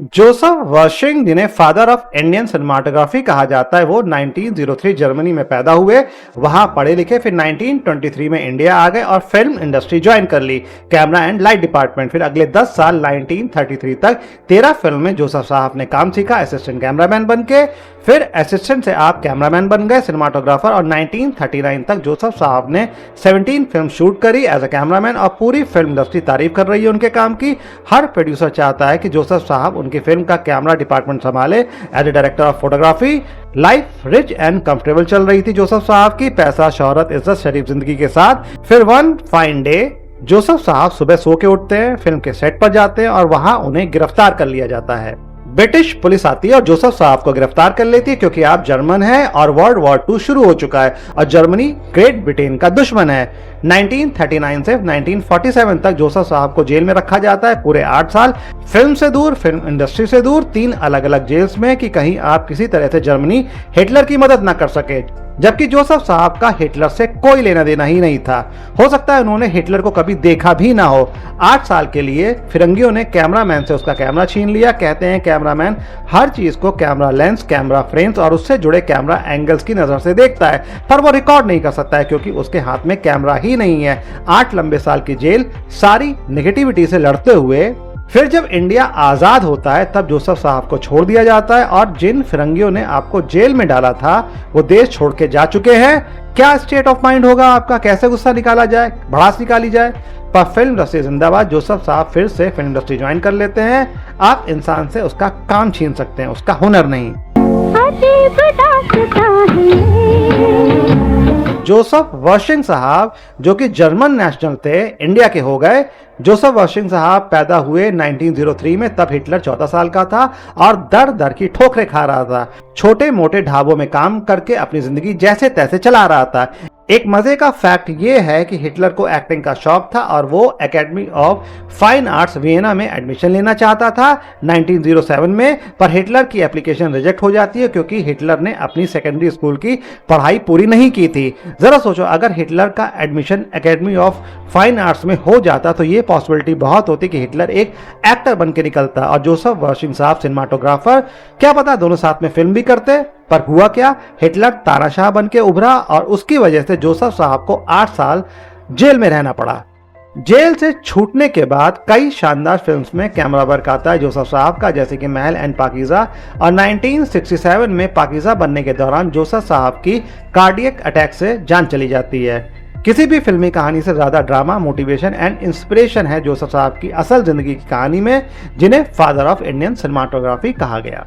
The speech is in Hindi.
जोसेफ वर्शिंग, जिन्हें फादर ऑफ इंडियन सिनेमाटोग्राफी कहा जाता है, वो 1903 जर्मनी में पैदा हुए, वहां पढ़े लिखे, फिर 1923 में इंडिया आ गए और फिल्म इंडस्ट्री ज्वाइन कर ली, कैमरा एंड लाइट डिपार्टमेंट। फिर अगले 10 साल 1933 तक 13 फिल्म में जोसेफ साहब ने काम सीखा असिस्टेंट कैमरामैन बन के। फिर असिस्टेंट से आप कैमरामैन बन गए, सिनेमाटोग्राफर, और 1939 तक जोसेफ साहब ने 17 फिल्म शूट करी एज अ कैमरामैन और पूरी फिल्म इंडस्ट्री तारीफ कर रही है उनके काम की। हर प्रोड्यूसर चाहता है कि जोसेफ साहब उनकी फिल्म का कैमरा डिपार्टमेंट संभाले। As a director of photography life rich and comfortable चल रही थी जोसेफ साहब की, पैसा, शोहरत, इज्जत, शरीफ जिंदगी के साथ। फिर वन फाइन डे जोसेफ साहब सुबह सो के उठते हैं, फिल्म के सेट पर जाते हैं और वहां उन्हें गिरफ्तार कर लिया जाता है। ब्रिटिश पुलिस आती है और जोसेफ साहब को गिरफ्तार कर लेती है क्योंकि आप जर्मन हैं और वर्ल्ड वॉर 2 शुरू हो चुका है और जर्मनी ग्रेट ब्रिटेन का दुश्मन है। 1939 से 1947 तक जोसेफ साहब को जेल में रखा जाता है, पूरे 8 साल, फिल्म से दूर, फिल्म इंडस्ट्री से दूर, 3 अलग अलग जेल्स में, कि कहीं आप किसी तरह से जर्मनी हिटलर की मदद न कर सके। जबकि जोसेफ साहब का हिटलर से कोई लेना देना ही नहीं था, हो सकता है उन्होंने हिटलर को कभी देखा भी ना हो। 8 साल के लिए फिरंगियों ने कैमरामैन से उसका कैमरा छीन लिया। कहते हैं कैमरामैन हर चीज को कैमरा लेंस, कैमरा फ्रेम्स और उससे जुड़े कैमरा एंगल्स की नजर से देखता है, पर वो रिकॉर्ड नहीं कर सकता है क्योंकि उसके हाथ में कैमरा ही नहीं है। 8 लंबे साल की जेल, सारी नेगेटिविटी से लड़ते हुए फिर जब इंडिया आजाद होता है तब जोसेफ साहब को छोड़ दिया जाता है और जिन फिरंगियों ने आपको जेल में डाला था वो देश छोड़ के जा चुके हैं। क्या स्टेट ऑफ माइंड होगा आपका, कैसे गुस्सा निकाला जाए, भड़ास निकाली जाए? पर फिल्म इंडस्ट्री जिंदाबाद, जोसेफ साहब फिर से फिल्म इंडस्ट्री ज्वाइन कर लेते हैं। आप इंसान से उसका काम छीन सकते हैं, उसका हुनर नहीं। जोसेफ वर्शिंग साहब जो कि जर्मन नेशनल थे, इंडिया के हो गए। जोसेफ वर्शिंग साहब पैदा हुए 1903 में, तब हिटलर 14 साल का था और दर दर की ठोकरें खा रहा था। छोटे मोटे ढाबों में काम करके अपनी जिंदगी जैसे तैसे चला रहा था। एक मजे का फैक्ट ये है कि हिटलर को एक्टिंग का शौक था और वो academy of fine arts Vienna में एडमिशन लेना चाहता था 1907 में, पर हिटलर की एप्लीकेशन रिजेक्ट हो जाती है क्योंकि हिटलर ने अपनी सेकेंडरी स्कूल की पढ़ाई पूरी नहीं की थी। जरा सोचो, अगर हिटलर का admission academy of fine arts में हो जाता तो ये पॉसिबिलिटी बहुत होती कि हिटलर एक एक्टर बन के निकलता और जोसेफ वर्शिंग साहब सिनेमाटोग्राफर। क्या पता दोनों साथ में फिल्म भी करते। पर हुआ क्या, हिटलर तानाशाह बन के उभरा और उसकी वजह से जोसेफ साहब को 8 साल जेल में रहना पड़ा। जेल से छूटने के बाद कई शानदार फिल्म्स में कैमरा वर्क आता है जोसेफ साहब का, जैसे कि महल एंड पाकीज़ा, और 1967 में पाकीज़ा बनने के दौरान जोसेफ साहब की कार्डियक अटैक से जान चली जाती है। किसी भी फिल्मी कहानी से ज्यादा ड्रामा, मोटिवेशन एंड इंस्पिरेशन है जोसेफ साहब की असल जिंदगी की कहानी में, जिन्हें फादर ऑफ इंडियन सिनेमाटोग्राफी कहा गया।